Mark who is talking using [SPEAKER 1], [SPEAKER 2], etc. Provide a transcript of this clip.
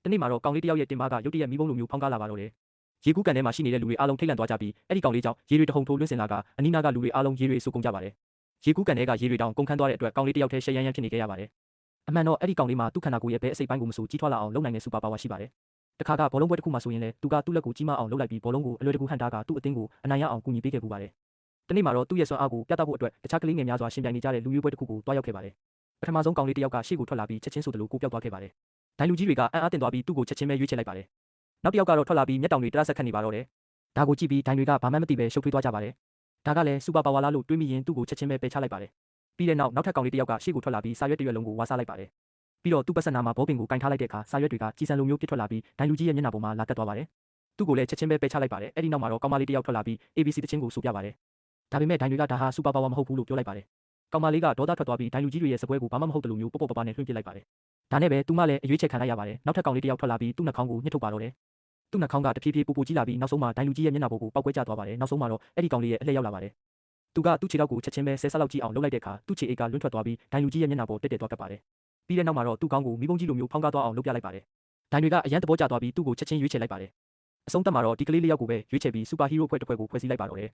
[SPEAKER 1] တနေ့မှာတော့ကောင်လေးတယောက်ရဲ့တင်ပါကရုတ်တရက်မီးပုံးလိုမျိုးဖောင်းကားလာပါတော့တယ်ရေကူးကန်ထဲမှာရှိနေတဲ့လူတွေအားလုံးထိတ်လန့်သွားကြပြီးအဲ့ဒီကောင်လေးကြောင့်ရေတွေတဟုန်ထိုးလွှင့်စင်လာကအနီးနားကလူတွေအားလုံးရေတွေဆူကုန်ကြပါတယ်ရေကူးကန်ထဲကရေတွေတောင်ကုန်ခန်းသွားတဲ့အတွက်ကောင်လေးတယောက်တည်းရှက်ရမ်းရမ်းဖြစ်နေခဲ့ရပါတယ်အမှန်တော့အဲ့ဒီကောင်လေးမှာသူ့ခန္ဓာကိုယ်ရဲ့ဘဲအစိတ်ပိုင်းကိုမဆိုကြီးထွားလာအောင်လုပ်နိုင်တဲ့စူပါပါဝါရှိပါတယ်တခါကဘောလုံးပွဲတစ်ခုမှဆိုရင်လည်းသူကသူ့လက်ကိုကြီးမားအောင်လုပ်လိုက်ပြီးဘောလုံးကိုအလွယ်တကူဟန်တာကသူ့အသင်းကိုအနိုင်ရအောင်ကူညီပေးခဲ့ပူပါတယ်တနေ့မှာတော့သူ့ရဲ့စွမ်းအားကိုပြသဖို့အတွက်တခြားကလေးငယ်များစွာရှင်ပြိုင်နေကြတဲ့လူရွေးပွဲတစ်ခုကိုတွားရောက်ခဲ့ပါတယ်ပထမဆုံးကောင်လေးတယောက်ကရှေ့ကိုထွက်လာပြီးချက်ချင်းဆိုသလိုကိုပြောက်သွားခဲ့ပါတယ်ဒိုင်လူကြီးတွေကအံ့အားသင့်သွားပြီးသူ့ကိုချက်ချင်းပဲရွေးချယ်လိုက်ပါတယ်နောက်တစ်ယောက်ကတော့ထွက်လာပြီးမျက်တောင်တွေတရဆက်ခတ်နေပါတော့တယ်ဒါကိုကြည့်ပြီးဒိုင်တွေကဘာမှမသိပဲရှုပ်ထွေးသွားကြပါတယ်ဒါကလည်းစူပါပါဝါလားလို့တွေးမိရင်သူ့ကိုချက်ချင်းပဲပယ်ချလိုက်ပါတယ်ပြီးတဲ့နောက်ထပ်ကောင်လေးတယောက်ကရှေ့ကိုထွက်လာပြီးစာရွက်တစ်ရွက်လုံးကိုဝါစားလိုက်ပါတယ်ပြီးတော့သူ့ပတ်စံနာမှာဘောပင်ကိုကင်ထားလိုက်တဲ့အခါစာရွက်တွေကကြီးစံလိုမျိုးပြစ်ထွက်လာပြီးဒိုင်လူကြီးရဲ့မျက်နှာပေါ်မှာလာကတ်သွားပါတယ်သူ့ကိုလည်းချက်ချင်းပဲပယ်ချလိုက်ပါတယ်အဲ့ဒီနောက်မှာတော့ကောင်မလေးတယောက်ထွက်လာပြီး ABC တချင်းကိုဆိုပြပါတယ်ဒါပေမဲ့ဒိုင်တွေကဒါဟာစူပါပါဝါမဟုတ်ဘူးလို့ပြောလိုက်ပါတယ်ကောင်မလေးကဒေါသထွက်သွားပြီးဒိုင်လူကြီးတွေရဲ့စပွဲကိုဘာမှမဟုတ်တယ်လို့မျိုးပေါ့ပေါ့ပါနဲ့လွှင့်ပစ်လိုက်ပါတယ်ဒါနဲ့ပဲသူမှလည်းအရွေးချယ်ခံလိုက်ရပါတယ်နောက်ထပ်ကောင်လေးတယောက်ထွက်လာပြီးသူ့နှာခေါင်းကိုညှစ်ထုတ်ပါတော့တယ်သူ့နှာခေါင်းကတဖြည်းဖြည်းပူပူကြီးလာပြီးနောက်ဆုံးမှာဒိုင်လူကြီးရဲ့မျက်နှာပေါ်ကိုပောက်ကွဲကျသွားပါတယ်နောက်ဆုံးမှာတော့အဲ့ဒီကောင်လေးရဲ့အလှည့်ရောက်လာပါတယ်သူကသူ့ခြေထောက်ကိုချက်ချင်းပဲဆဲဆက်လောက်ကြီးအောင်လှုပ်လိုက်တဲ့အခါသူ့ခြေအိတ်ကလွင့်ထွက်သွားပြီးဒိုင်လူကြီးရဲ့မျက်နှာပေါ်တက်တက်သွားကပ်ပါတယ်ပြီးတဲ့နောက်မှာတော့သူ့ခေါင်းကိုမီးပုံးကြီးလိုမျိုးဖောင်းကားသွားအောင်လုပ်ပြလိုက်ပါတယ်ဒိုင်တွေကအရန်တဘောကျသွားပြီးသူ့ကိုချက်ချင်းရွေးချယ်လိုက်ပါတယ်အဆုံးသတ်မှာတော့ဒီကလေးလေးယောက်ကိုပဲရွေးချယ်ပြီးစူပါဟီးရိုးအဖွဲ့တစ်ဖွဲ့ကိုဖွဲ့စည်းလိုက်ပါတော့တယ်